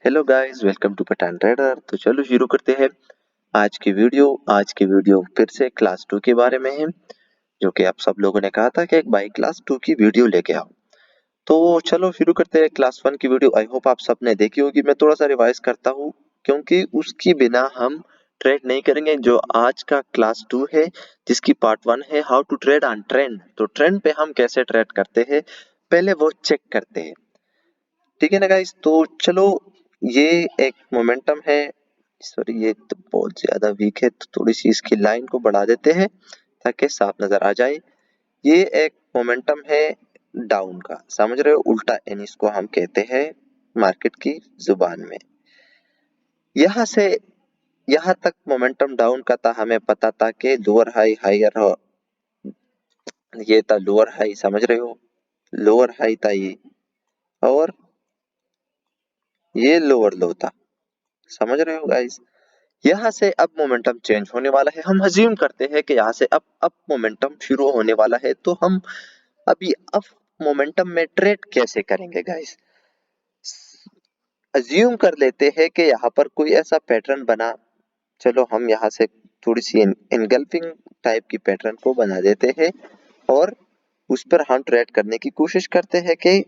Hello guys, welcome to Pathan trader. तो चलो शुरू करते हैं आज की वीडियो फिर से क्लास 2 के बारे में है, जो कि आप सब लोगों ने कहा था कि एक भाई क्लास 2 की वीडियो लेके आओ। तो चलो शुरू करते हैं। क्लास 1 की वीडियो आई होप आप सबने देखी होगी। मैं थोड़ा सा रिवाइज करता हूँ क्योंकि उसकी बिना हम ट्रेड नहीं करेंगे। जो आज का क्लास 2 है जिसकी पार्ट 1 है how to trade on trend, तो ट्रेंड पे हम कैसे ट्रेड करते हैं पहले वो चेक करते हैं। ठीक है ना गाइस। तो चलो, ये एक मोमेंटम है। सॉरी, ये तो बहुत ज्यादा वीक है, तो थोड़ी सी इसकी लाइन को बढ़ा देते हैं ताकि साफ नजर आ जाए। ये एक मोमेंटम है डाउन का, समझ रहे हो, उल्टा एन इसको हम कहते हैं मार्केट की जुबान में। यहाँ से यहाँ तक मोमेंटम डाउन का था, हमें पता था कि लोअर हाई हायर हो, ये था लोअर हाई, समझ रहे हो, लोअर हाई था ये, और ये लोअर लो था, समझ रहे हो गाइस। यहाँ से अब मोमेंटम चेंज होने वाला है। हम अज्यूम करते हैं कि यहाँ से अब मोमेंटम शुरू होने वाला है, तो हम अभी अब मोमेंटम में ट्रेड कैसे करेंगे गाइस। अज्यूम कर लेते हैं कि यहाँ पर कोई ऐसा पैटर्न बना। चलो हम यहाँ से थोड़ी सी इनगल्फिंग टाइप की पैटर्न को बना देते हैं और उस पर हम ट्रेड करने की कोशिश करते हैं कि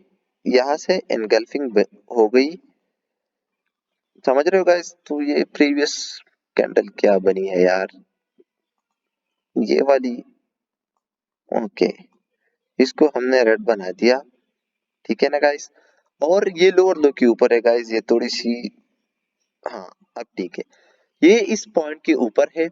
यहाँ से इनगल्फिंग हो गई, समझ रहे हो गाइस। तो ये प्रीवियस कैंडल क्या बनी है यार, ये वाली, ओके, इसको हमने रेड बना दिया। ठीक है ना गाइस। और ये लोअर लो के ऊपर है गाइस, ये थोड़ी सी, हाँ अब ठीक है, ये इस पॉइंट के ऊपर है।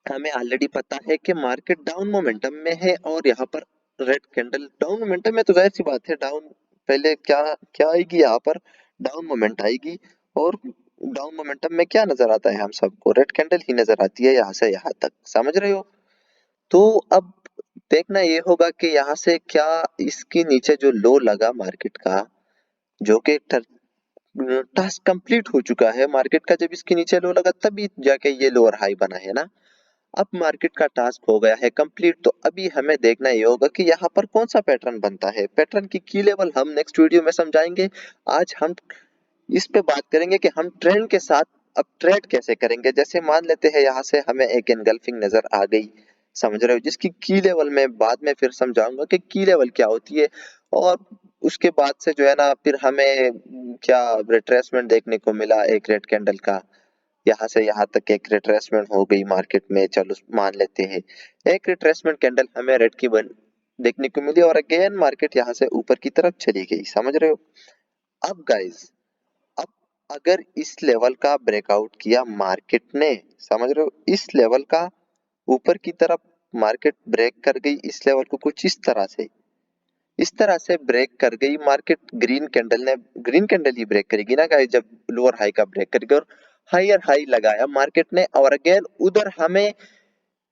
हमें ऑलरेडी पता है कि मार्केट डाउन मोमेंटम में है और यहाँ पर रेड कैंडल डाउन मोमेंटम में, तो जाहिर सी बात है डाउन पहले क्या क्या आएगी, यहाँ पर डाउन मोमेंट आएगी। और डाउन मोमेंटम में क्या नजर आता है हम सबको, रेड कैंडल ही नजर आती है यहाँ से यहाँ तक, समझ रहे हो। तो अब देखना ये होगा कि यहाँ से क्या इसके नीचे जो लो लगा मार्केट का, जो कि टास्क कंप्लीट हो चुका है मार्केट का, जब इसके नीचे लो लगा तभी जाके ये लोअर हाई बना है ना। अब मार्केट का टास्क हो गया है कंप्लीट, तो अभी हमें देखना ये होगा कि यहाँ पर कौन सा पैटर्न बनता है। पैटर्न की लेवल हम नेक्स्ट वीडियो में समझाएंगे। आज हम इस पे बात करेंगे कि हम ट्रेंड के साथ अब ट्रेड कैसे करेंगे। जैसे मान लेते हैं यहाँ से हमें एक एनगल्फिंग नजर आ गई, समझ रहे हो, जिसकी लेवल में बाद में फिर समझाऊंगा कि लेवल क्या होती है। और उसके बाद से जो है ना, फिर हमें क्या रिट्रेसमेंट देखने को मिला एक रेड कैंडल का, यहाँ से यहाँ तक एक रिट्रेसमेंट हो गई मार्केट में। चलो मान लेते हैं एक रिट्रेसमेंट कैंडल हमें रेड की बन देखने को मिली और अगेन मार्केट यहाँ से ऊपर की तरफ चली गई, समझ रहे हो। अब गाइस, अब अगर इस लेवल का ब्रेकआउट किया मार्केट ने, समझ रहे हो, इस लेवल का ऊपर की तरफ मार्केट ब्रेक कर गई, इस लेवल को कुछ इस तरह से ब्रेक कर गई मार्केट, ग्रीन कैंडल ने, ग्रीन कैंडल ही ब्रेक करेगी ना गाइस जब लोअर हाई का ब्रेक करेगी, और हायर हाई लगाया मार्केट ने, और अगेन उधर हमें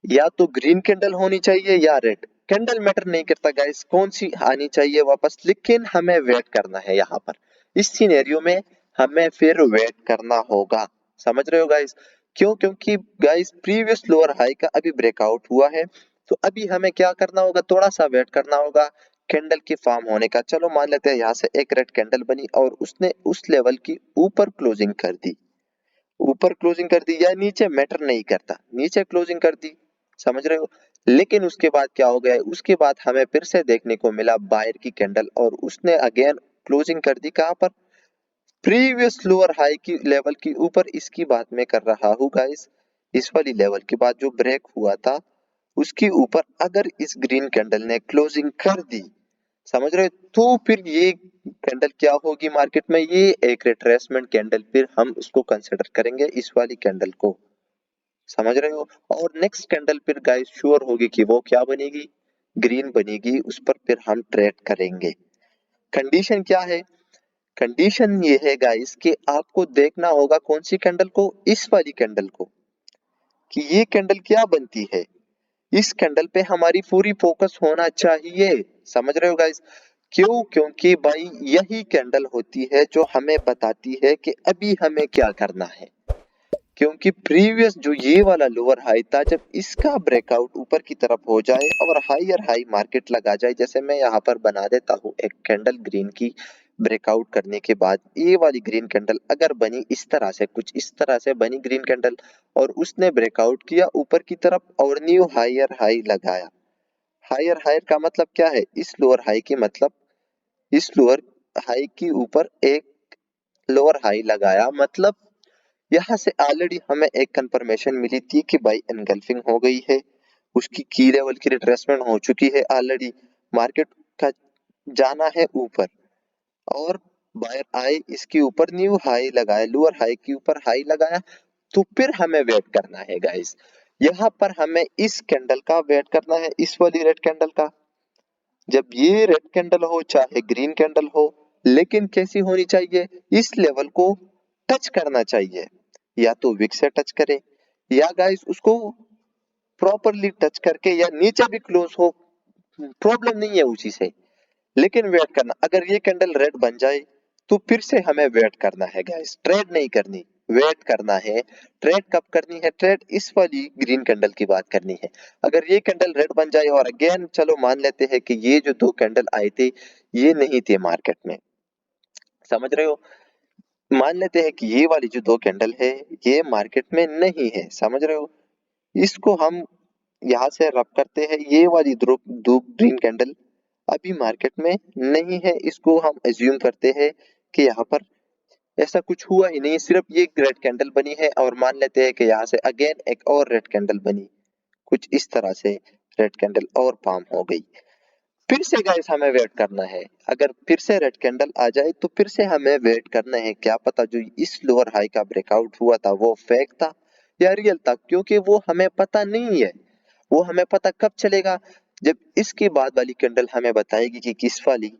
या तो ग्रीन कैंडल होनी चाहिए या रेड कैंडल, मैटर नहीं करता गाइस कौन सी आनी चाहिए वापस, लेकिन हमें वेट करना है यहाँ पर। इस सिनेरियो में हमें फिर वेट करना होगा, समझ रहे हो गाइस। क्यों? क्योंकि गाइस प्रीवियस लोअर हाई का अभी ब्रेकआउट हुआ है, तो अभी हमें क्या करना होगा, थोड़ा सा वेट करना होगा कैंडल की फॉर्म होने का। चलो मान लेते हैं यहाँ से एक रेड कैंडल बनी और उसने उस लेवल की ऊपर क्लोजिंग कर दी, ऊपर क्लोजिंग कर दी या नीचे, मैटर नहीं करता, नीचे क्लोजिंग कर दी, समझ रहे हो। लेकिन उसके बाद क्या हो गया, उसके बाद हमें फिर से देखने को मिला बायर की कैंडल और उसने अगेन क्लोजिंग कर दी कहां पर, प्रीवियस लोअर हाई की लेवल की ऊपर। इसकी बात मैं कर रहा हूँ गाइस, इस वाली लेवल के बाद जो ब्रेक हुआ था उसके ऊपर अगर इस ग्रीन कैंडल ने क्लोजिंग कर दी, समझ रहे हो, तो फिर ये कैंडल क्या होगी मार्केट में, ये एक रिट्रेसमेंट कैंडल, फिर हम उसको कंसिडर करेंगे इस वाली कैंडल को, समझ रहे हो। और नेक्स्ट कैंडल फिर गाइस श्योर होगी कि वो क्या बनेगी, ग्रीन बनेगी, उस पर फिर हम ट्रेड करेंगे। कंडीशन क्या है, कंडीशन ये है गाइस कि आपको देखना होगा कौन सी कैंडल को, इस वाली कैंडल को, कि ये कैंडल क्या बनती है। इस कैंडल पे हमारी पूरी फोकस होना चाहिए, समझ रहे हो गाइस। क्यों? क्योंकि भाई यही कैंडल होती है जो हमें बताती है कि अभी हमें क्या करना है। क्योंकि प्रीवियस जो ये वाला लोअर हाई था, जब इसका ब्रेकआउट ऊपर की तरफ हो जाए और हायर हाई मार्केट लगा जाए, जैसे मैं यहाँ पर बना देता हूँ एक कैंडल ग्रीन की, ब्रेकआउट करने के बाद ये वाली ग्रीन कैंडल अगर बनी इस तरह से, कुछ इस तरह से बनी ग्रीन कैंडल, और उसने ब्रेकआउट किया ऊपर की तरफ और न्यू हायर हाई लगाया। हायर हायर का मतलब क्या है? इस लोअर हाई की मतलब इस लोअर हाई की ऊपर एक लोअर हाई लगाया, मतलब यहाँ से ऑलरेडी हमें एक कंफर्मेशन मिली थी कि भाई एनगल्फिंग हो गई है, उसकी की लेवल की रिट्रेसमेंट हो चुकी है ऑलरेडी, मार्केट का जाना है ऊपर, और बायर आए इसके ऊपर न्यू हाई लगाया, लोअर हाई के ऊपर हाई लगाया। तो फिर हमें वेट करना है गाइस, यहाँ पर हमें इस कैंडल का वेट करना है, इस वाली रेड कैंडल का। जब ये रेड कैंडल हो चाहे ग्रीन कैंडल हो, लेकिन कैसी होनी चाहिए? इस लेवल को टच करना चाहिए, या तो विक से टच करे या गाइस उसको प्रॉपरली टच करके या नीचे भी क्लोज हो, प्रॉब्लम नहीं है उसी से, लेकिन वेट करना। अगर ये कैंडल रेड बन जाए तो फिर से हमें वेट करना है गाइस, ट्रेड नहीं करनी, वेट करना है। ट्रेड कब करनी है? ट्रेड इस वाली ग्रीन कैंडल की बात करनी है। अगर ये कैंडल रेड बन जाए और अगेन चलो मान लेते हैं कि ये जो दो कैंडल आए थे ये नहीं थे मार्केट में, समझ रहे हो, मान लेते हैं कि ये वाली जो दो कैंडल है ये मार्केट में नहीं है, समझ रहे हो, इसको हम यहाँ से रब करते हैं, ये वाली दो दो ग्रीन कैंडल अभी मार्केट में नहीं है, इसको हम एज्यूम करते हैं कि यहाँ पर ऐसा कुछ हुआ ही नहीं, सिर्फ ये रेड कैंडल बनी है, और मान लेते हैं कि यहाँ से अगेन एक और रेड कैंडल बनी, कुछ इस तरह से रेड कैंडल और फॉर्म हो गई। फिर से गाइस हमें वेट करना है, अगर फिर से रेड कैंडल आ जाए तो फिर से हमें वेट करना है, क्या पता जो इस लोअर हाई का ब्रेकआउट हुआ था वो फेक था या रियल था, क्योंकि वो हमें पता नहीं है। वो हमें पता कब चलेगा? जब इसके बाद वाली कैंडल हमें बताएगी कि किस वाली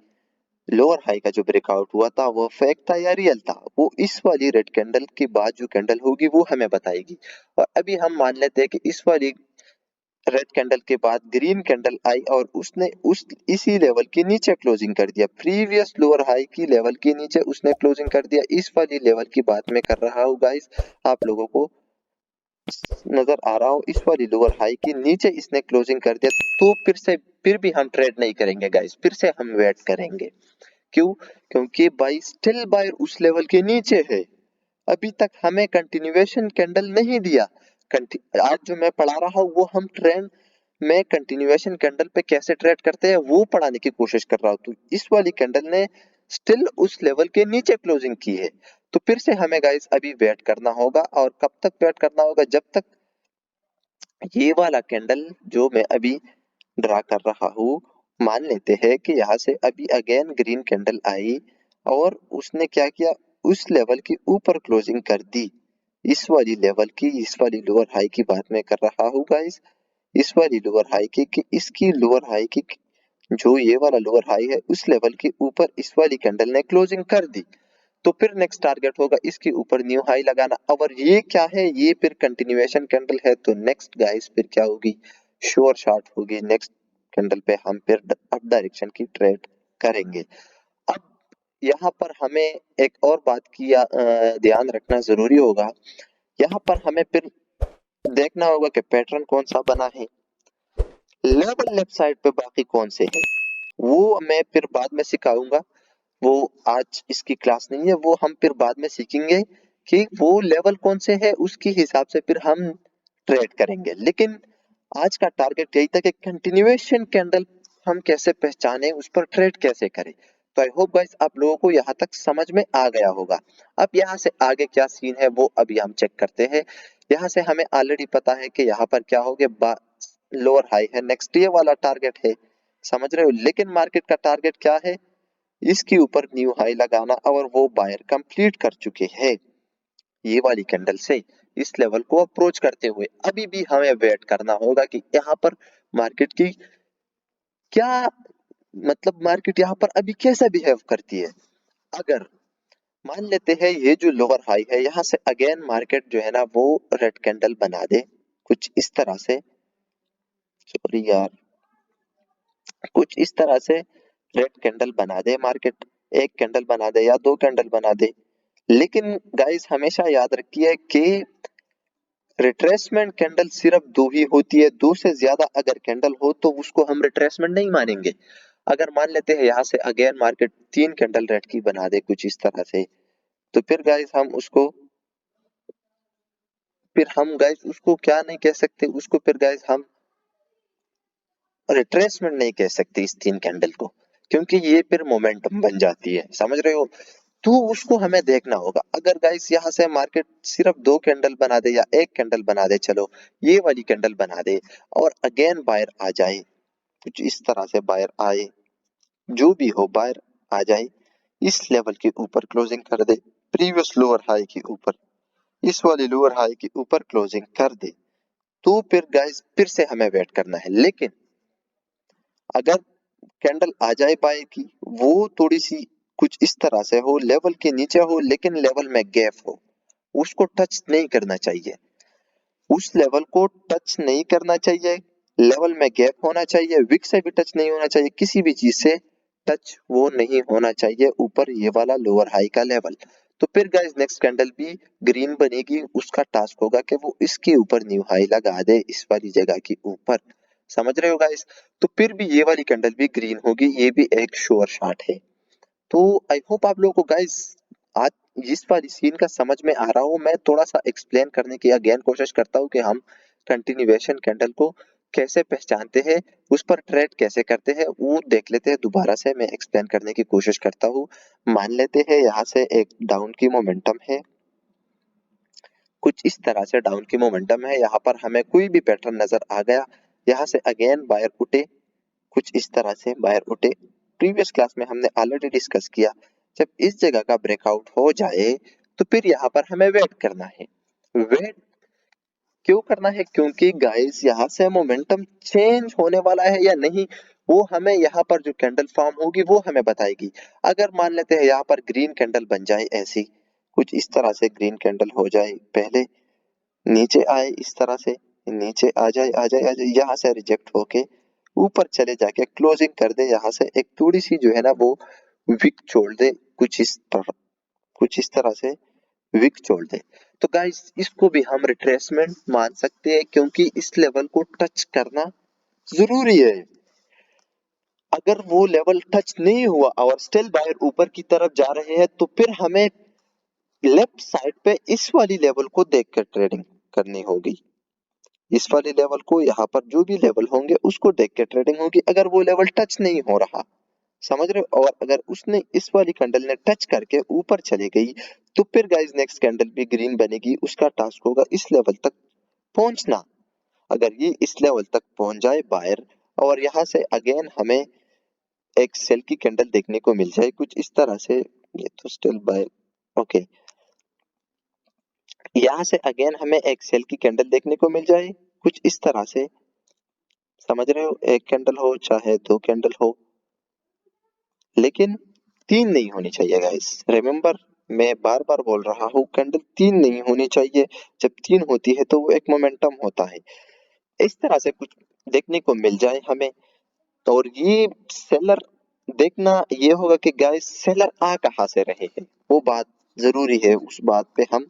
लोअर हाई का जो ब्रेकआउट हुआ था वो फेक था या रियल था, वो इस वाली रेड कैंडल के बाद जो कैंडल होगी वो हमें बताएगी। और अभी हम मान लेते हैं कि इस वाली रेड कैंडल के बाद ग्रीन कैंडल आई और उसने उस इसी लेवल के नीचे क्लोजिंग कर दिया, प्रीवियस लोअर हाई की लेवल के नीचे उसने क्लोजिंग कर दिया, इस वाली लेवल की बात मैं कर रहा हूँ गाइस, आप लोगों को नजर आ रहा हो, इस वाली लोअर हाई के नीचे इसने क्लोजिंग कर दिया, तो फिर भी हम ट्रेड नहीं करेंगे गाइस, फिर से हम वेट करेंगे। क्यों? क्योंकि बाई स्टिल बायर उस लेवल के नीचे है, अभी तक हमें कंटिन्यूएशन कैंडल नहीं दिया। आज जो मैं पढ़ा रहा हूँ वो हम ट्रेंड में कंटिन्यूएशन कैंडल पे कैसे ट्रेड करते हैं वो पढ़ाने की कोशिश कर रहा हूँ, तो इस वाली कैंडल ने स्टिल उस लेवल के नीचे क्लोजिंग की है, तो फिर से हमें गाइस अभी वेट करना होगा, और कब तक वेट करना होगा? जब तक ये वाला कैंडल जो मैं अभी ड्रा कर रहा हूँ, मान लेते हैं कि यहाँ से अभी अगेन ग्रीन कैंडल आई और उसने क्या किया, उस लेवल के ऊपर क्लोजिंग कर दी, इस वाली लेवल की, इस वाली लोअर हाई की बात मैं कर रहा हूँ गाइस, इस वाली लोअर हाई की, कि इसकी लोअर हाई की जो ये वाला लोअर हाई है उस लेवल के ऊपर इस वाली कैंडल ने क्लोजिंग कर दी, तो फिर नेक्स्ट टारगेट होगा इसके ऊपर न्यू हाई लगाना। और ये क्या है? ये फिर कंटिन्यूएशन कैंडल है, तो नेक्स्ट गाइस फिर क्या होगी? श्योर शॉट होगी, नेक्स्ट कैंडल पे हम फिर अप डायरेक्शन की ट्रेड करेंगे। अब यहाँ पर हमें एक और बात की ध्यान रखना जरूरी होगा, यहाँ पर हमें फिर देखना होगा कि पैटर्न कौन सा बना है, लेवल लेफ्ट साइड पे बाकी कौन से हैं, वो मैं फिर बाद में सिखाऊंगा, वो आज इसकी क्लास नहीं है, वो हम फिर बाद में सीखेंगे कि वो लेवल कौन से है, उसके हिसाब से फिर हम ट्रेड करेंगे। लेकिन आज का टारगेट यही था कि कंटिन्यूएशन कैंडल हम कैसे पहचाने, उस पर ट्रेड कैसे करें। तो आई होप गाइस आप लोगों को यहाँ तक समझ में आ गया होगा। अब यहाँ से आगे क्या सीन है वो अभी हम चेक करते हैं। यहाँ से हमें ऑलरेडी पता है कि यहाँ पर क्या हो गया, लोअर हाई है, नेक्स्ट ये वाला टारगेट है, समझ रहे हो, लेकिन मार्केट का टारगेट क्या है? इसके ऊपर न्यू हाई लगाना, और वो बायर कंप्लीट कर चुके हैं ये वाली कैंडल से इस लेवल को अप्रोच करते हुए। अभी भी हमें वेट करना होगा कि यहाँ पर मार्केट की क्या, मतलब मार्केट यहाँ पर अभी कैसा बिहेव करती है। अगर मान लेते हैं ये जो लोअर हाई है यहाँ से अगेन मार्केट जो है ना वो रेड कैंडल बना दे कुछ इस तरह से, सॉरी यार, कुछ इस तरह से रेड कैंडल बना दे मार्केट, एक कैंडल बना दे या दो कैंडल बना दे, लेकिन गाइस हमेशा याद रखिए कि रिट्रेसमेंट कैंडल सिर्फ दो ही होती है, दो से ज्यादा अगर कैंडल हो तो उसको हम रिट्रेसमेंट नहीं मानेंगे। अगर मान लेते हैं यहाँ से अगेन मार्केट 3 कैंडल रेड की बना दे कुछ इस तरह से, तो फिर गाइस हम गाइस उसको क्या नहीं कह सकते, उसको फिर गाइस हम रिट्रेसमेंट नहीं कह सकते इस 3 कैंडल को, क्योंकि ये फिर मोमेंटम बन जाती है, समझ रहे हो। तो उसको हमें देखना होगा। अगर गाइस यहाँ से मार्केट सिर्फ 2 कैंडल बना दे या 1 कैंडल बना दे, चलो ये वाली कैंडल बना दे और अगेन बायर आ जाए, कुछ इस तरह से बायर आए, जो भी हो बायर आ जाए, इस लेवल के ऊपर क्लोजिंग कर दे, प्रीवियस लोअर हाई के ऊपर, इस वाली लोअर हाई के ऊपर क्लोजिंग कर दे, तो फिर गाइस फिर से हमें वेट करना है। लेकिन अगर कैंडल आ जाए बाय की, वो थोड़ी सी कुछ इस तरह से हो, लेवल के नीचे हो लेकिन लेवल में गैप हो, उसको टच नहीं करना चाहिए, उस लेवल को टच नहीं करना चाहिए, लेवल में गैप होना चाहिए, विक से भी टच नहीं होना चाहिए, किसी भी चीज से टच वो नहीं होना चाहिए ऊपर ये वाला लोअर हाई का लेवल। तो फिर गाइस नेक्स्ट कैंडल भी ग्रीन बनेगी, उसका टास्क होगा कि वो इसके ऊपर न्यू हाई लगा दे, इस वाली जगह के ऊपर, समझ रहे हो गाइस। तो फिर भी ये वाली कैंडल भी ग्रीन होगी, ये भी एक श्योर शॉट है। तो आई होप आप लोगों को गाइस आज इस वाली सीन का समझ में आ रहा हो। मैं थोड़ा सा एक्सप्लेन करने की अगेन कोशिश करता हूँ कि हम कंटिन्यूएशन कैंडल को कैसे पहचानते हैं, उस पर ट्रेड कैसे करते हैं, वो देख लेते हैं। दोबारा से मैं एक्सप्लेन करने की कोशिश करता हूँ। मान लेते हैं यहाँ से एक डाउन की मोमेंटम है, कुछ इस तरह से डाउन की मोमेंटम है, यहाँ पर हमें कोई भी पैटर्न नजर आ गया, यहाँ से अगेन बायर उठे, कुछ इस तरह से बायर उठे। प्रीवियस क्लास में हमने ऑलरेडी डिस्कस किया, जब इस जगह का ब्रेकआउट हो जाए तो फिर यहाँ पर हमें वेट करना है। वेट क्यों करना है, क्योंकि गाइस यहाँ से मोमेंटम चेंज होने वाला है या नहीं, वो हमें यहाँ पर जो कैंडल फॉर्म होगी वो हमें बताएगी। अगर मान लेते हैं यहाँ पर ग्रीन कैंडल बन जाए, ऐसी कुछ इस तरह से ग्रीन कैंडल हो जाए, पहले नीचे आए इस तरह से, नीचे आ जाए आ जाए आ जाए, यहाँ से रिजेक्ट होके ऊपर चले जाके क्लोजिंग कर दे, यहाँ से एक थोड़ी सी जो है ना वो विक छोड़ दे, कुछ इस तरह से विक छोड़ दे, तो गाइस इसको भी हम रिट्रेसमेंट मान सकते हैं, क्योंकि इस लेवल को टच करना जरूरी है। अगर वो लेवल टच नहीं हुआ और स्टिल बायर ऊपर की तरफ जा रहे हैं, तो फिर हमें लेफ्ट साइड पे इस वाली लेवल को देखकर ट्रेडिंग करनी होगी। इस वाले लेवल को, यहाँ पर जो भी लेवल होंगे उसको देख के ट्रेडिंग होगी। अगर वो लेवल टच नहीं हो रहा, समझ रहे हो, और अगर उसने इस वाली कैंडल ने टच करके ऊपर चली गई, तो फिर गाइस नेक्स्ट कैंडल भी ग्रीन बनेगी, उसका टास्क होगा इस लेवल तक पहुंचना। अगर ये इस लेवल तक पहुंच जाए बायर, और यहाँ से अगेन हमें एक सेल की कैंडल देखने को मिल जाए कुछ इस तरह से, ये तो स्टिल बायर, ओके, यहाँ से अगेन हमें एक सेल की कैंडल देखने को मिल जाए कुछ इस तरह से, समझ रहे हो, एक कैंडल हो चाहे 2 कैंडल हो, लेकिन 3 नहीं होनी चाहिए गाइस, रिमेम्बर, मैं बार बार बोल रहा हूँ, कैंडल 3 नहीं होनी चाहिए। जब 3 होती है तो वो एक मोमेंटम होता है। इस तरह से कुछ देखने को मिल जाए हमें, तो और ये सेलर देखना ये होगा कि गाइस सेलर आ कहाँ से रहे हैं, वो बात जरूरी है, उस बात पे हम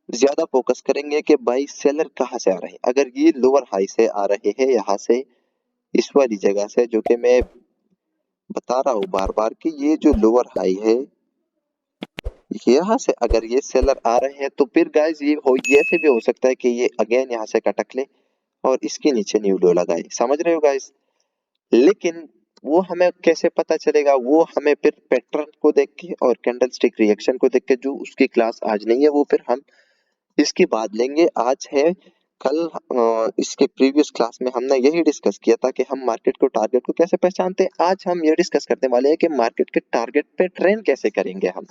ज्यादा फोकस करेंगे कि भाई सेलर कहाँ से आ रहे हैं। अगर ये लोअर हाई से आ रहे हैं, यहाँ से इस वाली जगह से, जो कि मैं बता रहा हूँ बार बार कि ये जो लोअर हाई है, यहाँ से अगर ये सेलर आ रहे हैं, तो फिर गाइस ये ऐसे भी हो सकता है कि ये अगेन यहाँ से कटक ले और इसके नीचे न्यू लो लगाए, समझ रहे हो गाइस। लेकिन वो हमें कैसे पता चलेगा, वो हमें फिर पैटर्न को देख के और कैंडल स्टिक रिएक्शन को देख के, जो उसकी क्लास आज नहीं है वो फिर हम इसके बाद लेंगे। आज है कल, इसके प्रीवियस क्लास में हमने यही डिस्कस किया था कि हम मार्केट को टारगेट को कैसे पहचानते हैं। आज हम ये डिस्कस करने वाले हैं कि मार्केट के टारगेट पे ट्रेंड कैसे करेंगे, हम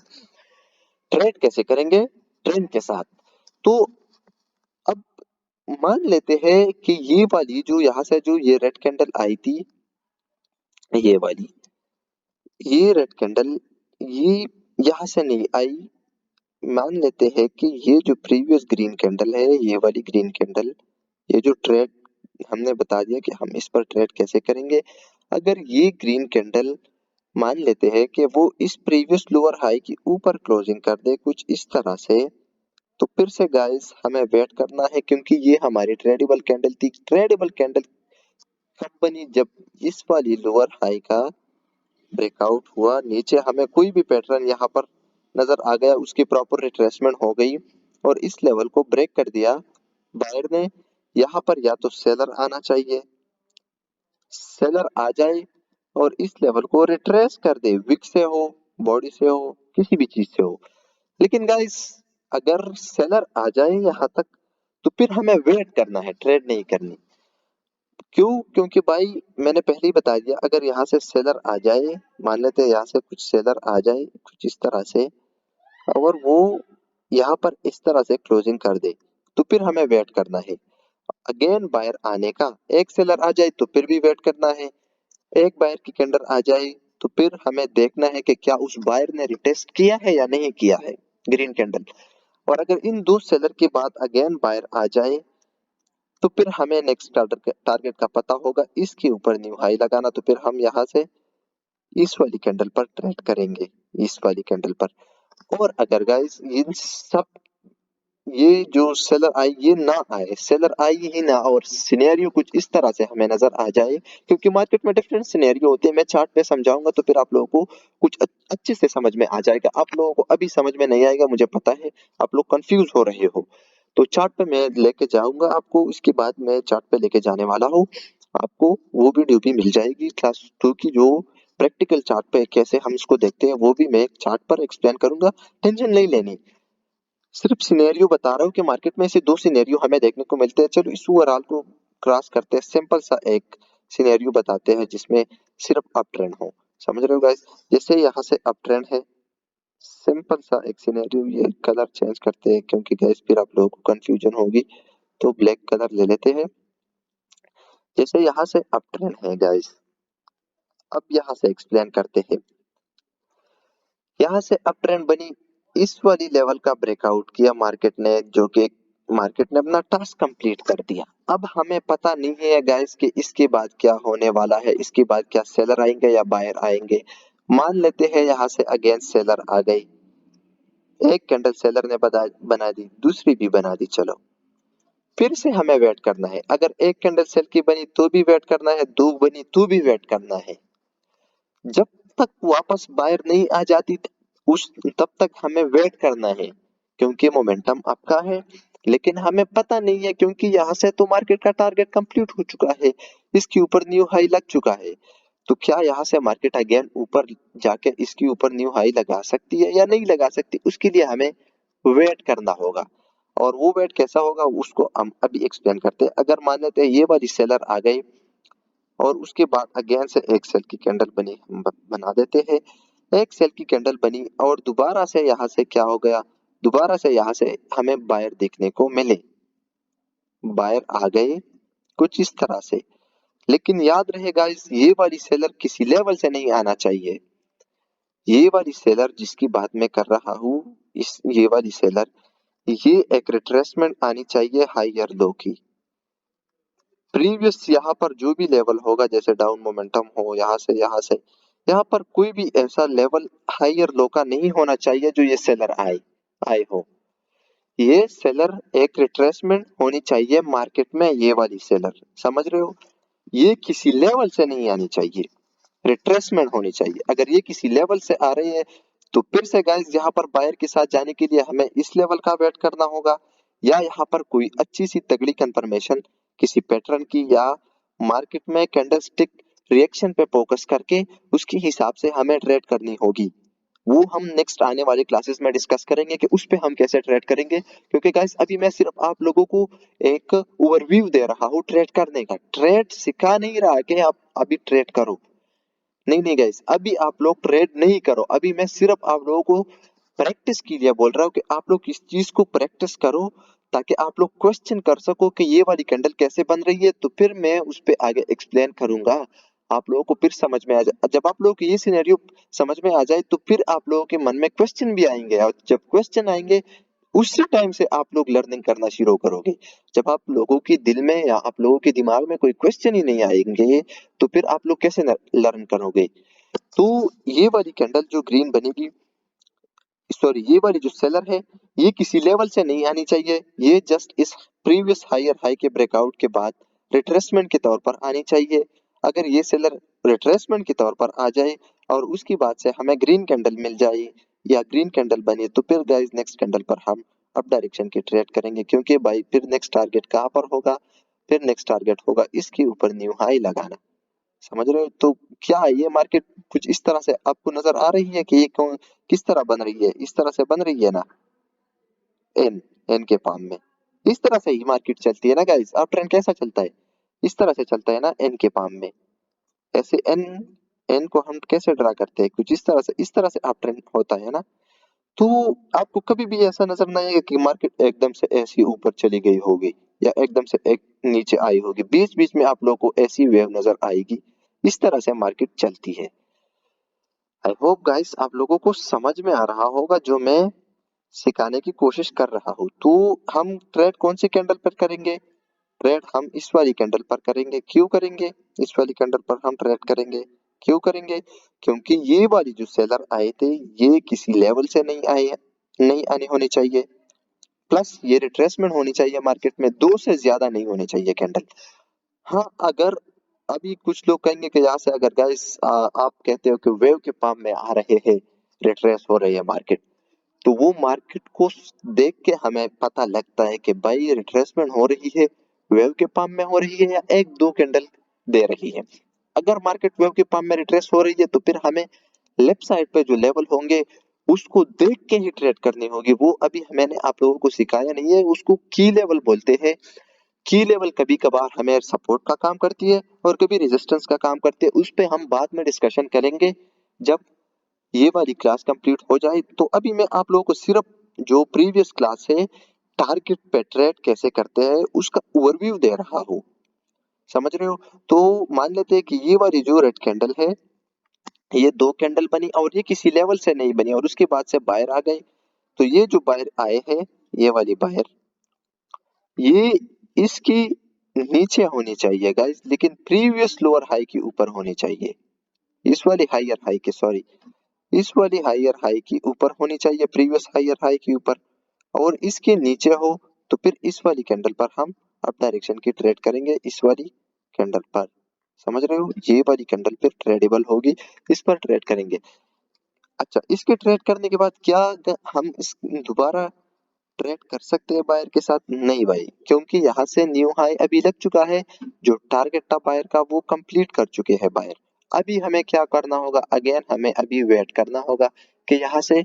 ट्रेड कैसे करेंगे ट्रेंड के साथ। तो अब मान लेते हैं कि ये वाली जो यहाँ से जो ये रेड कैंडल आई थी, ये वाली, ये रेड कैंडल, ये यहाँ से नहीं आई, मान लेते हैं कि ये जो प्रीवियस ग्रीन कैंडल है, ये वाली ग्रीन कैंडल, ये जो ट्रेड हमने बता दिया कि हम इस पर ट्रेड कैसे करेंगे। अगर ये ग्रीन कैंडल मान लेते हैं कि वो इस प्रीवियस लोअर हाई की ऊपर क्लोजिंग कर दे कुछ इस तरह से, तो फिर से गाइस हमें वेट करना है, क्योंकि ये हमारी ट्रेडेबल कैंडल थी। ट्रेडेबल कैंडल कंपनी जब इस वाली लोअर हाई का ब्रेकआउट हुआ, नीचे हमें कोई भी पैटर्न यहाँ पर नजर आ गया, उसकी प्रॉपर रिट्रेसमेंट हो गई और इस लेवल को ब्रेक कर दिया बायर ने, यहाँ पर या तो सेलर आना चाहिए, सेलर आ जाए और इस लेवल को रिट्रेस कर दे, विक से हो, बॉडी से हो, किसी भी चीज से हो। लेकिन गाइस अगर सेलर आ जाए यहाँ तक तो फिर हमें वेट करना है, ट्रेड नहीं करनी। क्यों? क्योंकि भाई मैंने पहले ही बता दिया, अगर यहाँ से सेलर आ जाए, मान लेते हैं यहाँ से कुछ सेलर आ जाए कुछ इस तरह से, और वो यहाँ पर इस तरह से क्लोजिंग कर दे तो फिर हमें वेट करना है। अगेन बायर आने का, एक सेलर आ जाए तो फिर भी वेट करना है, एक बायर की कैंडल आ जाए तो फिर हमें देखना है कि क्या उस बायर ने रिटेस्ट किया है या नहीं किया है ग्रीन कैंडल। और अगर इन दो सेलर के बाद अगेन बायर आ जाए तो फिर हमें नेक्स्ट टारगेट का पता होगा, इसके ऊपर न्यू हाई लगाना, तो फिर हम यहाँ से इस वाली कैंडल पर ट्रेड करेंगे, इस वाली कैंडल पर। और अगर गाइस इन सब ये जो सेलर आई ये ना आए, सेलर आई ही ना और सिनेरियो कुछ इस तरह से हमें नजर आ जाए, क्योंकि मार्केट में डिफरेंट सिनेरियो होते हैं, मैं चार्ट पे समझाऊंगा तो फिर आप लोगों को कुछ अच्छे से समझ में आ जाएगा। आप लोगों को अभी समझ में नहीं आएगा, मुझे पता है आप लोग कंफ्यूज हो रहे हो। तो चार्ट पे मैं लेके जाऊंगा आपको, इसके बाद मैं चार्ट पे लेके जाने वाला हूँ आपको, वो वीडियो भी मिल जाएगी क्लास 2 की, जो प्रैक्टिकल चार्ट पे कैसे हम इसको देखते हैं वो भी मैं चार्ट पर एक्सप्लेन करूंगा। टेंशन नहीं लेनी, सिर्फ सिनेरियो बता रहा हूँ कि मार्केट में ऐसे दो सिनेरियो हमें देखने को मिलते हैं। चलो इस ओवरऑल को क्रॉस करते हैं, सिंपल सा एक सिनेरियो बताते हैं जिसमें सिर्फ अप ट्रेंड हो। समझ रहे हो गाइस? जैसे यहाँ से अप ट्रेंड है, सिंपल सा एक सिनेरियो, ये कलर चेंज करते हैं क्योंकि गाइस फिर आप लोगों को कंफ्यूजन होगी, तो ब्लैक कलर ले लेते हैं। जैसे यहाँ से अप ट्रेंड है गाइस, अब यहाँ से एक्सप्लेन करते हैं। यहाँ से अप ट्रेंड बनी, इस वाली लेवल का ब्रेकआउट किया मार्केट ने, जो कि मार्केट ने अपना टास्क कंप्लीट कर दिया। अब हमें पता नहीं है गाइस कि इसके बाद क्या होने वाला है, इसके बाद क्या सेलर आएंगे या बायर आएंगे। मान लेते हैं यहाँ से अगेन सेलर आ गई, एक कैंडल सेलर ने बना दी, दूसरी भी बना दी, चलो फिर से हमें वेट करना है। अगर एक कैंडल सेल की बनी तो भी वेट करना है, दो बनी तो भी वेट करना है, जब तक वापस बायर नहीं आ जाती उस तब तक हमें वेट करना है, क्योंकि मोमेंटम आपका है। लेकिन हमें पता नहीं है, क्योंकि यहाँ से तो मार्केट का टारगेट कंप्लीट हो चुका है, इसके ऊपर न्यू हाई लग चुका है। तो क्या यहाँ से मार्केट अगेन ऊपर जाके इसके ऊपर न्यू हाई लगा सकती है या नहीं लगा सकती, उसके लिए हमें वेट करना होगा। और वो वेट कैसा होगा उसको हम अभी एक्सप्लेन करते हैं। अगर मान लेते हैं ये वाली सेलर आ गई और उसके बाद अगेन से एक सेल की कैंडल बनी, हम बना देते हैं, एक सेल की कैंडल बनी और दोबारा से यहाँ से क्या हो गया, दोबारा से यहाँ से हमें बायर देखने को मिले, बायर आ गए कुछ इस तरह से। लेकिन याद रहेगा ये वाली सेलर किसी लेवल से नहीं आना चाहिए, ये वाली सेलर जिसकी बात मैं कर रहा हूँ, इस ये वाली सेलर, ये एक रिट्रेसमेंट आनी चाहिए हायर लो की। प्रीवियस यहाँ पर जो भी लेवल होगा, जैसे डाउन मोमेंटम हो यहाँ पर कोई भी ऐसा लेवल हायर लो का नहीं होना चाहिए जो ये सेलर आए आए हो। ये सेलर एक रिट्रेसमेंट होनी चाहिए मार्केट में, ये वाली सेलर, समझ रहे हो? ये किसी लेवल से नहीं आनी चाहिए, रिट्रेसमेंट होनी चाहिए। अगर ये किसी लेवल से आ रही है तो फिर से गाइस यहाँ पर बायर के साथ जाने के लिए हमें इस लेवल का वेट करना होगा, या यहाँ पर कोई अच्छी सी तगड़ी कंफर्मेशन किसी पैटर्न की, या मार्केट में कैंडलस्टिक रिएक्शन पे फोकस करके उसके हिसाब से हमें ट्रेड करनी होगी। वो हम नेक्स्ट आने वाली क्लासेस में डिस्कस करेंगे कि उस पे हम कैसे ट्रेड करेंगे, क्योंकि गाइस अभी मैं सिर्फ आप लोगों को एक ओवरव्यू दे रहा हूँ ट्रेड करने का, ट्रेड सिखा नहीं रहा कि आप अभी ट्रेड करो। नहीं नहीं गाइस, अभी आप लोग ट्रेड नहीं करो, अभी मैं सिर्फ आप लोगों को प्रैक्टिस के लिए बोल रहा हूँ कि आप लोग इस चीज को प्रैक्टिस करो, ताकि आप लोग क्वेश्चन कर सको कि ये वाली कैंडल कैसे बन रही है, तो फिर मैं उस पे आगे एक्सप्लेन करूंगा, आप लोगों को फिर समझ में आ जाए। जब आप लोगों को ये सिनेरियो समझ में आ जाए तो फिर आप लोगों के मन में क्वेश्चन भी आएंगे, और जब क्वेश्चन आएंगे उसी टाइम से आप लोग लर्निंग करना शुरू करोगे। जब आप लोगों के दिल में या आप लोगों के दिमाग में कोई क्वेश्चन ही नहीं आएंगे तो फिर आप लोग कैसे लर्न करोगे। तो ये वाली कैंडल जो ग्रीन बनेगी, सॉरी ये वाली जो सेलर है, ये किसी लेवल से नहीं आनी चाहिए, ये जस्ट इस प्रीवियस हायर हाई के ब्रेकआउट के बाद रिट्रेसमेंट के तौर पर आनी चाहिए। अगर ये सेलर रिट्रेसमेंट के तौर पर आ जाए और उसकी बाद से हमें ग्रीन कैंडल मिल जाए या ग्रीन कैंडल बने, तो फिर गाइस नेक्स्ट कैंडल पर हम अप डायरेक्शन की ट्रेड करेंगे, क्योंकि भाई फिर नेक्स्ट टारगेट कहाँ पर होगा, फिर नेक्स्ट टारगेट होगा इसके ऊपर न्यू हाई लगाना। समझ रहे हो? तो क्या ये मार्केट कुछ इस तरह से आपको नजर आ रही है कि ये किस तरह बन रही है? इस तरह से बन रही है ना, एन एन के पाम में इस तरह से ही मार्केट चलती है ना गाइस। अब ट्रेंड कैसा चलता है? इस तरह से चलता है ना, एन के पाम में। ऐसे एन एन को हम कैसे ड्रा करते हैं? कुछ इस तरह से अप ट्रेंड होता है ना। तो आपको कभी भी ऐसा नजर नहीं आएगा कि मार्केट एकदम से ऐसी ऊपर चली गई होगी या एकदम से एक नीचे आई होगी। बीच बीच में आप लोगों को ऐसी वेव नजर आएगी। इस तरह से मार्केट चलती है। आई होप गाइस आप लोगों को समझ में आ रहा होगा जो मैं सिखाने की कोशिश कर रहा हूँ। तो हम ट्रेड कौन सी कैंडल पर करेंगे? ट्रेड हम इस वाली कैंडल पर करेंगे। क्यों करेंगे इस वाली कैंडल पर हम ट्रेड करेंगे? क्यों करेंगे? क्योंकि ये वाली जो सेलर आए थे ये किसी लेवल से नहीं आए, नहीं आनी होनी चाहिए। प्लस ये रिट्रेसमेंट होनी चाहिए मार्केट में, दो से ज्यादा नहीं होनी चाहिए कैंडल। हाँ, अगर अभी कुछ लोग कहेंगे कि यहाँ से अगर गाइस आप कहते हो कि वेव के पाम में आ रहे हैं, रिट्रेस हो रही है मार्केट, तो वो मार्केट को देख के हमें पता लगता है कि भाई रिट्रेसमेंट हो रही है, वेव के पाम में हो रही है या एक दो कैंडल दे रही है। अगर मार्केट वेव के पाम में रिट्रेस हो रही है तो फिर हमें लेफ्ट साइड पे जो लेवल होंगे उसको देख के ही ट्रेड करनी होगी। वो अभी मैंने आप लोगों को सिखाया नहीं है, उसको की लेवल बोलते हैं। की लेवल कभी कभार हमें सपोर्ट का काम करती है और कभी रेजिस्टेंस का काम करती है। उस पे हम बाद में डिस्कशन करेंगे जब ये वाली क्लास कंप्लीट हो जाए। तो अभी मैं आप लोगों को सिर्फ जो प्रीवियस क्लास है टारगेट पे ट्रेड कैसे करते हैं उसका ओवरव्यू दे रहा हूँ। समझ रहे हो? तो मान लेते हैं कि ये वाली जो रेड कैंडल है ये दो कैंडल बनी और ये किसी लेवल से नहीं बनी और उसके बाद से बायर आ गए। तो ये जो बायर आए हैं, ये वाली बायर, ये इसकी नीचे होनी चाहिए गाइस, लेकिन प्रीवियस लोअर हाई के ऊपर होनी चाहिए। इस वाली हायर हाई के सॉरी इस वाली हायर हाई की ऊपर होनी चाहिए, प्रीवियस हायर हाई के ऊपर। और इसके नीचे हो तो फिर इस वाली कैंडल पर हम अप डायरेक्शन की ट्रेड करेंगे, इस वाली कैंडल पर। समझ रहे हो? ये वाली कैंडल फिर ट्रेडेबल होगी, इस पर ट्रेड करेंगे। अच्छा, इसके ट्रेड करने के बाद क्या हम इस दोबारा ट्रेड कर सकते हैं बायर के साथ? नहीं भाई, क्योंकि यहाँ से न्यू हाई अभी लग चुका है। जो टारगेट था बायर का वो कंप्लीट कर चुके हैं बायर। अभी हमें क्या करना होगा? अगेन हमें अभी वेट करना होगा कि यहाँ से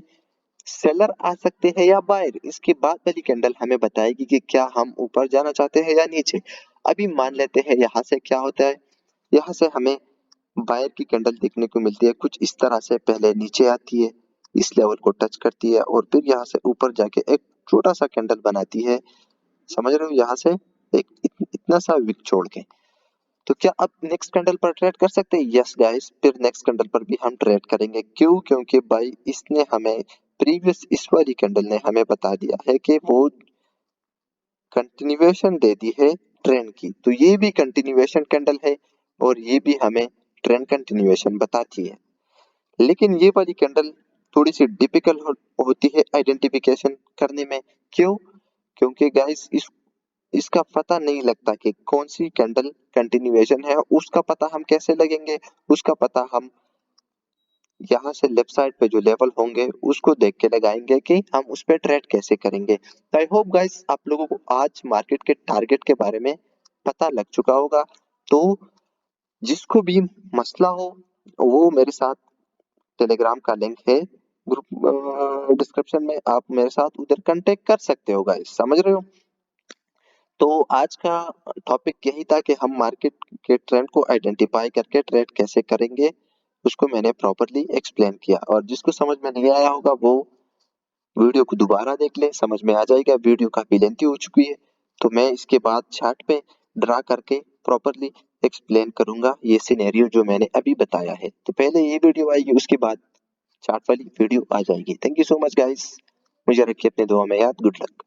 सेलर आ सकते हैं या बायर। इसके बाद वाली कैंडल हमें बताएगी कि क्या हम ऊपर जाना चाहते हैं या नीचे। अभी मान लेते हैं यहाँ से क्या होता है, यहाँ से हमें बायर की कैंडल देखने को मिलती है कुछ इस तरह से। पहले नीचे आती है, इस लेवल को टच करती है और फिर यहाँ से ऊपर जाके एक छोटा सा कैंडल बनाती है। समझ रहे हो? यहाँ से एक इतना सा विक छोड़ के। तो क्या अब नेक्स्ट कैंडल पर ट्रेड कर सकते हैं? यस गाइस, फिर नेक्स्ट कैंडल पर भी हम ट्रेड करेंगे। क्यों? क्योंकि भाई इसने हमें प्रीवियस इस वाली कैंडल ने हमें बता दिया है कि वो कंटिन्यूएशन दे दी है ट्रेंड की। तो ये भी कंटिन्यूएशन कैंडल है और ये भी हमें ट्रेंड कंटिन्यूएशन बताती है। लेकिन ये वाली कैंडल थोड़ी सी डिफिकल्ट होती है आइडेंटिफिकेशन करने में। क्यों? क्योंकि गाइस इसका पता नहीं लगता कि कौन सी कैंडल कंटिन्यूएशन है। उसका पता हम कैसे लगेंगे? उसका पता हम यहाँ से लेफ्ट साइड पे जो लेवल होंगे उसको देख के लगाएंगे कि हम उस पे ट्रेड कैसे करेंगे। तो आई होप गाइस आप लोगों को आज मार्केट के टारगेट के बारे में पता लग चुका होगा। तो जिसको भी मसला हो वो मेरे साथ टेलीग्राम का लिंक है ग्रुप डिस्क्रिप्शन में, आप मेरे साथ उधर कांटेक्ट कर सकते हो गाइस। समझ रहे हो? तो आज का टॉपिक यही था कि हम मार्केट के ट्रेंड को आइडेंटिफाई करके ट्रेड कैसे करेंगे, उसको मैंने प्रॉपर्ली एक्सप्लेन किया। और जिसको समझ में नहीं आया होगा वो वीडियो को दोबारा देख ले, समझ में आ जाएगा। वीडियो काफी लेंथी हो चुकी है तो मैं इसके बाद चार्ट पे ड्रा करके प्रॉपर्ली एक्सप्लेन करूंगा ये सिनेरियो जो मैंने अभी बताया है। तो पहले ये वीडियो आएगी उसके बाद चार्ट वाली वीडियो आ जाएगी। Thank you so much guys, मुझे रखिए अपने दुआ में याद। Good luck.